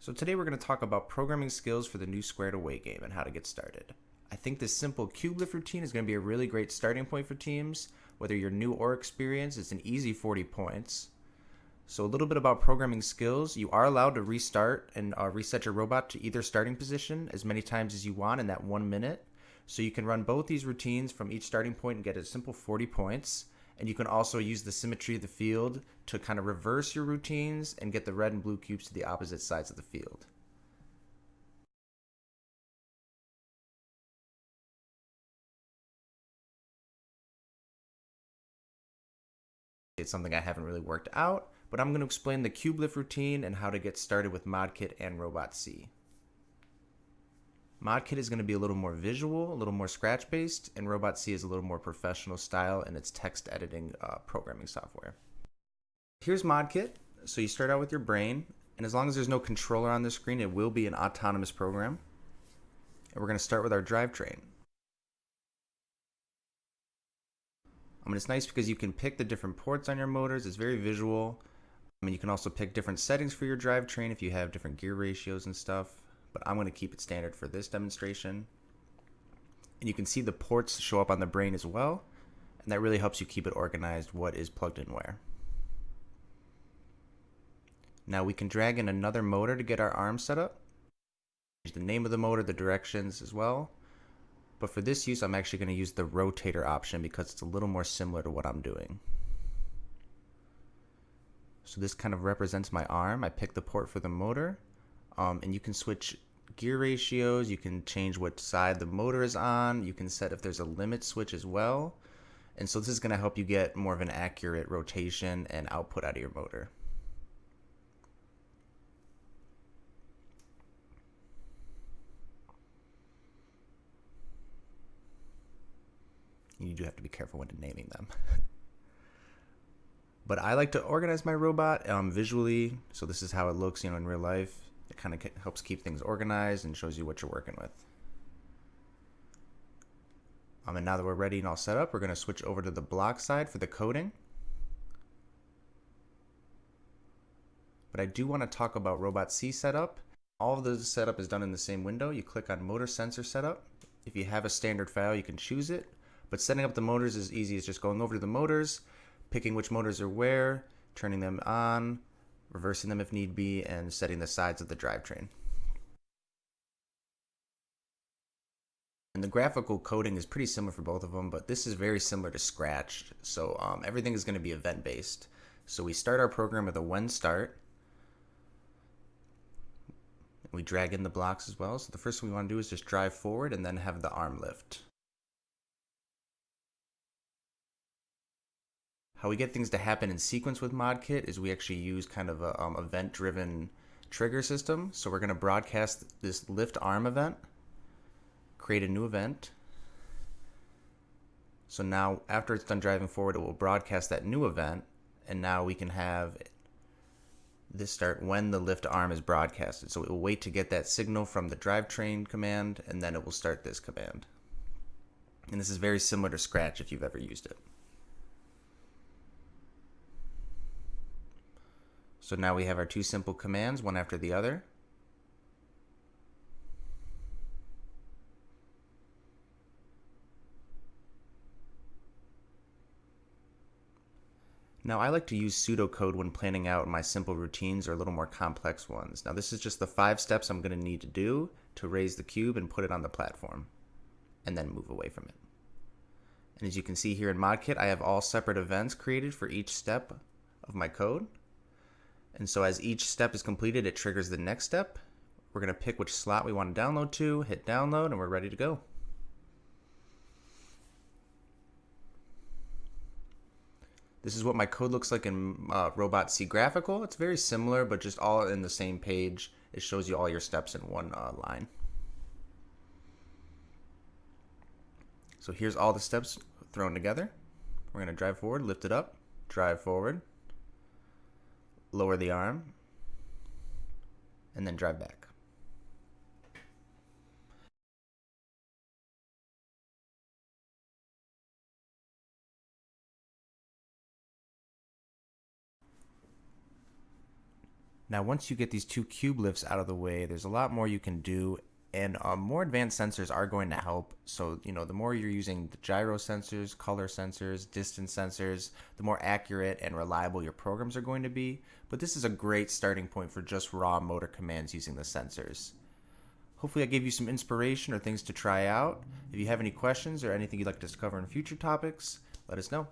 So today we're going to talk about programming skills for the new Squared Away game and how to get started. I think this simple cube lift routine is going to be a really great starting point for teams. Whether you're new or experienced, it's an easy 40 points. So a little bit about programming skills. You are allowed to restart and reset your robot to either starting position as many times as you want in that 1 minute. So you can run both these routines from each starting point and get a simple 40 points. And you can also use the symmetry of the field to kind of reverse your routines and get the red and blue cubes to the opposite sides of the field. It's something I haven't really worked out, but I'm going to explain the cube lift routine and how to get started with ModKit and Robot C. ModKit is going to be a little more visual, a little more scratch-based, and Robot C is a little more professional style in its text editing programming software. Here's ModKit. So you start out with your brain, and as long as there's no controller on the screen, it will be an autonomous program. And we're going to start with our drivetrain. It's nice because you can pick the different ports on your motors. It's very visual. You can also pick different settings for your drivetrain if you have different gear ratios and stuff. But I'm going to keep it standard for this demonstration. And you can see the ports show up on the brain as well. And that really helps you keep it organized what is plugged in where. Now we can drag in another motor to get our arm set up. Change the name of the motor, the directions as well. But for this use, I'm actually going to use the rotator option because it's a little more similar to what I'm doing. So this kind of represents my arm. I pick the port for the motor, and you can switch gear ratios. You can change what side the motor is on. You can set if there's a limit switch as well. And so this is going to help you get more of an accurate rotation and output out of your motor. You do have to be careful when naming them. But I like to organize my robot visually, so this is how it looks, in real life. It kind of helps keep things organized and shows you what you're working with. And now that we're ready and all set up, we're going to switch over to the block side for the coding. But I do want to talk about Robot C setup. All of the setup is done in the same window. You click on Motor Sensor Setup. If you have a standard file, you can choose it. But setting up the motors is easy. It's just going over to the motors, picking which motors are where, turning them on, reversing them if need be, and setting the sides of the drivetrain. And the graphical coding is pretty similar for both of them, but this is very similar to Scratch. So everything is going to be event-based. So we start our program with a when start. We drag in the blocks as well. So the first thing we want to do is just drive forward and then have the arm lift. How we get things to happen in sequence with ModKit is we actually use kind of a event-driven trigger system. So we're going to broadcast this lift arm event, create a new event. So now after it's done driving forward, it will broadcast that new event, and now we can have this start when the lift arm is broadcasted. So it will wait to get that signal from the drivetrain command, and then it will start this command. And this is very similar to Scratch if you've ever used it. So now we have our two simple commands, one after the other. Now I like to use pseudocode when planning out my simple routines or a little more complex ones. Now this is just the 5 steps I'm going to need to do to raise the cube and put it on the platform, and then move away from it. And as you can see here in ModKit, I have all separate events created for each step of my code. And so as each step is completed, it triggers the next step. We're going to pick which slot we want to download to, hit download, and we're ready to go. This is what my code looks like in Robot C Graphical. It's very similar, but just all in the same page. It shows you all your steps in one line. So here's all the steps thrown together. We're going to drive forward, lift it up, drive forward, lower the arm, and then drive back. Now, once you get these two cube lifts out of the way, there's a lot more you can do, and more advanced sensors are going to help. So, the more you're using the gyro sensors, color sensors, distance sensors, the more accurate and reliable your programs are going to be. But this is a great starting point for just raw motor commands using the sensors. Hopefully I gave you some inspiration or things to try out. If you have any questions or anything you'd like to cover in future topics, let us know.